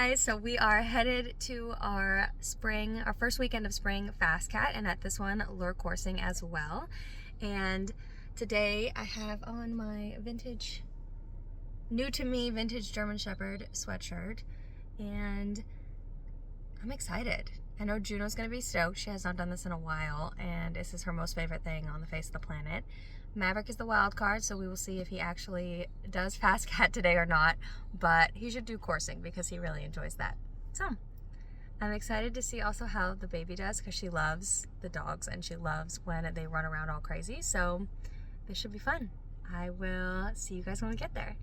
guys, so we are headed to our first weekend of spring FastCAT, and at this one lure coursing as well. And today I have on my vintage, new to me vintage German Shepherd sweatshirt, and I'm excited. I know Juno's gonna be stoked. She has not done this in a while, and this is her most favorite thing on the face of the planet. Maverick is the wild card, so we will see if he actually does FastCAT today or not, but he should do coursing because he really enjoys that. So I'm excited to see also how the baby does, because she loves the dogs and she loves when they run around all crazy, so this should be fun. I will see you guys when we get there.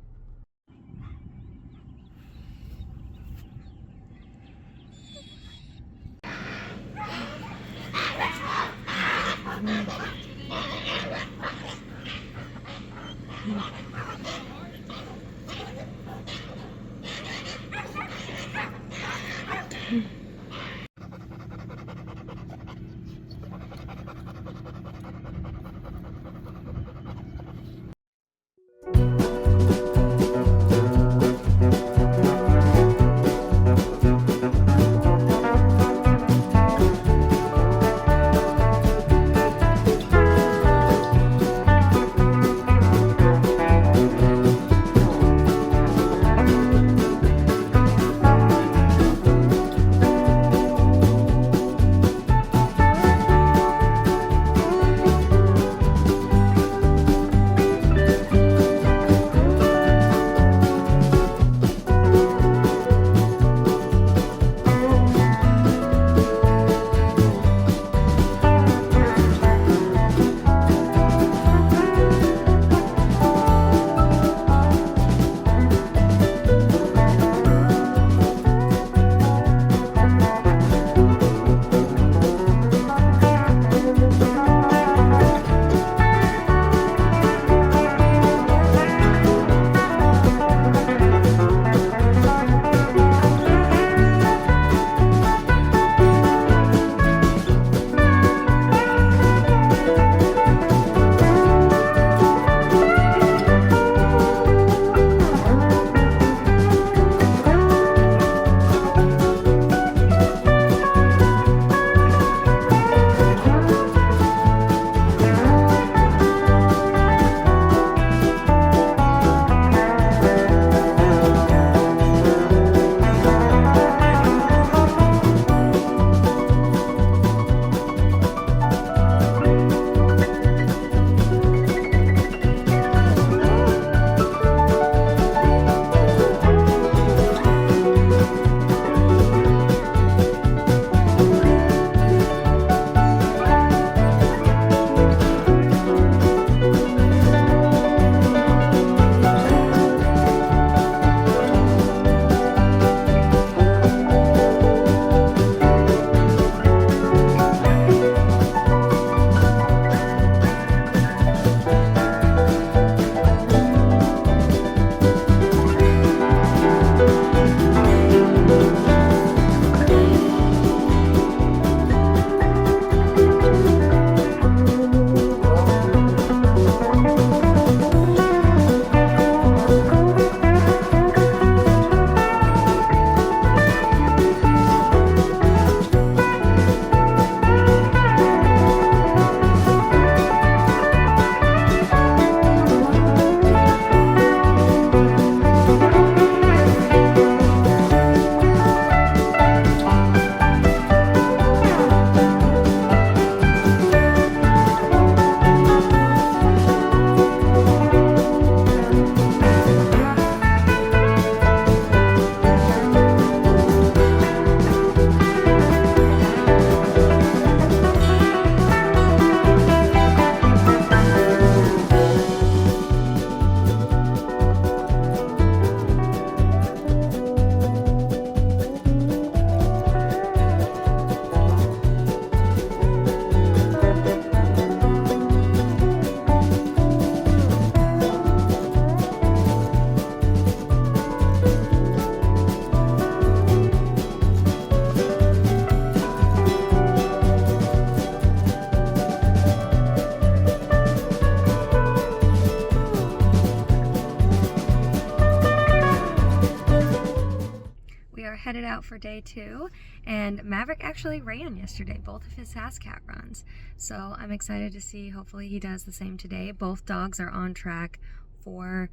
headed out for day 2, and Maverick actually ran yesterday, both of his FastCAT runs. So I'm excited to see, hopefully he does the same today. Both dogs are on track for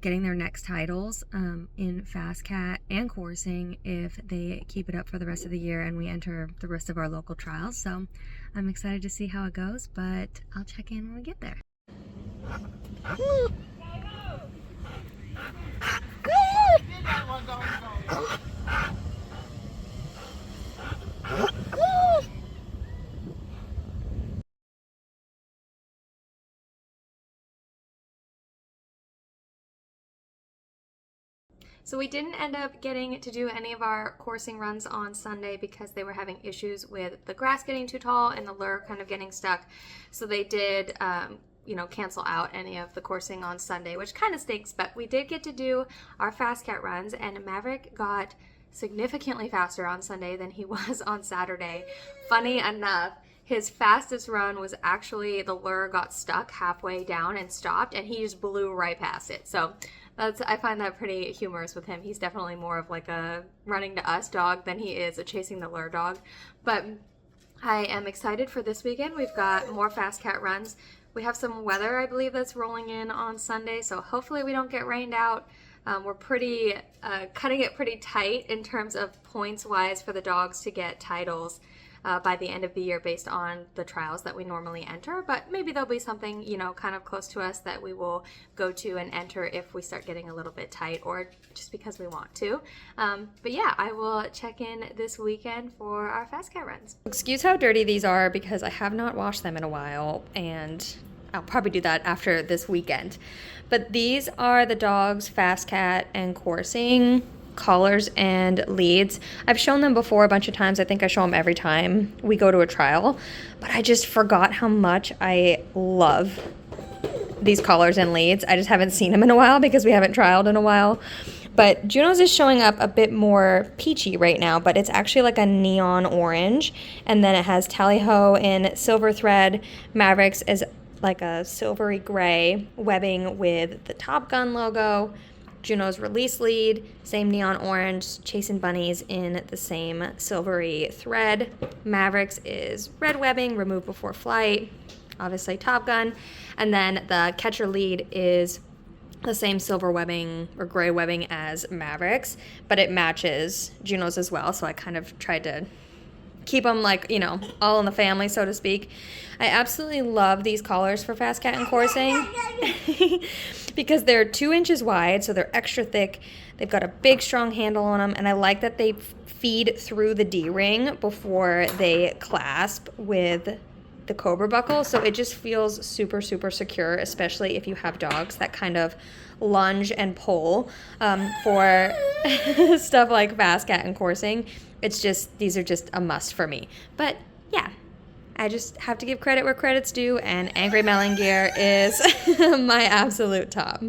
getting their next titles in FastCAT and coursing if they keep it up for the rest of the year and we enter the rest of our local trials. So I'm excited to see how it goes, but I'll check in when we get there. So we didn't end up getting to do any of our coursing runs on Sunday because they were having issues with the grass getting too tall and the lure kind of getting stuck. So they did, cancel out any of the coursing on Sunday, which kind of stinks, but we did get to do our FastCAT runs, and Maverick got significantly faster on Sunday than he was on Saturday. Funny enough, his fastest run was actually the lure got stuck halfway down and stopped, and he just blew right past it. So I find that pretty humorous with him. He's definitely more of like a running to us dog than he is a chasing the lure dog. But I am excited for this weekend. We've got more FastCAT runs. We have some weather, I believe, that's rolling in on Sunday, so hopefully we don't get rained out. We're pretty cutting it pretty tight in terms of points-wise for the dogs to get titles by the end of the year based on the trials that we normally enter, but maybe there'll be something, kind of close to us that we will go to and enter if we start getting a little bit tight or just because we want to. But yeah, I will check in this weekend for our FastCAT runs. Excuse how dirty these are because I have not washed them in a while, and I'll probably do that after this weekend. But these are the dogs' FastCAT and coursing collars and leads. I've shown them before a bunch of times. I think I show them every time we go to a trial, but I just forgot how much I love these collars and leads. I just haven't seen them in a while because we haven't trialed in a while. But Juno's is showing up a bit more peachy right now, but it's actually like a neon orange, and then it has Tally-Ho in silver thread. Mavericks is like a silvery gray webbing with the Top Gun logo. Juno's release lead, same neon orange, chasing bunnies in the same silvery thread. Mavericks is red webbing, removed before flight, obviously Top Gun. And then the catcher lead is the same silver webbing or gray webbing as Mavericks, but it matches Juno's as well. So I kind of tried to keep them like, all in the family, so to speak. I absolutely love these collars for FastCAT and coursing because they're 2 inches wide, so they're extra thick. They've got a big, strong handle on them, and I like that they feed through the D-ring before they clasp with the Cobra buckle, so it just feels super, super secure, especially if you have dogs that kind of lunge and pull for stuff like FastCAT and coursing. These are just a must for me. But yeah, I just have to give credit where credit's due, and Angry Melon Gear is my absolute top.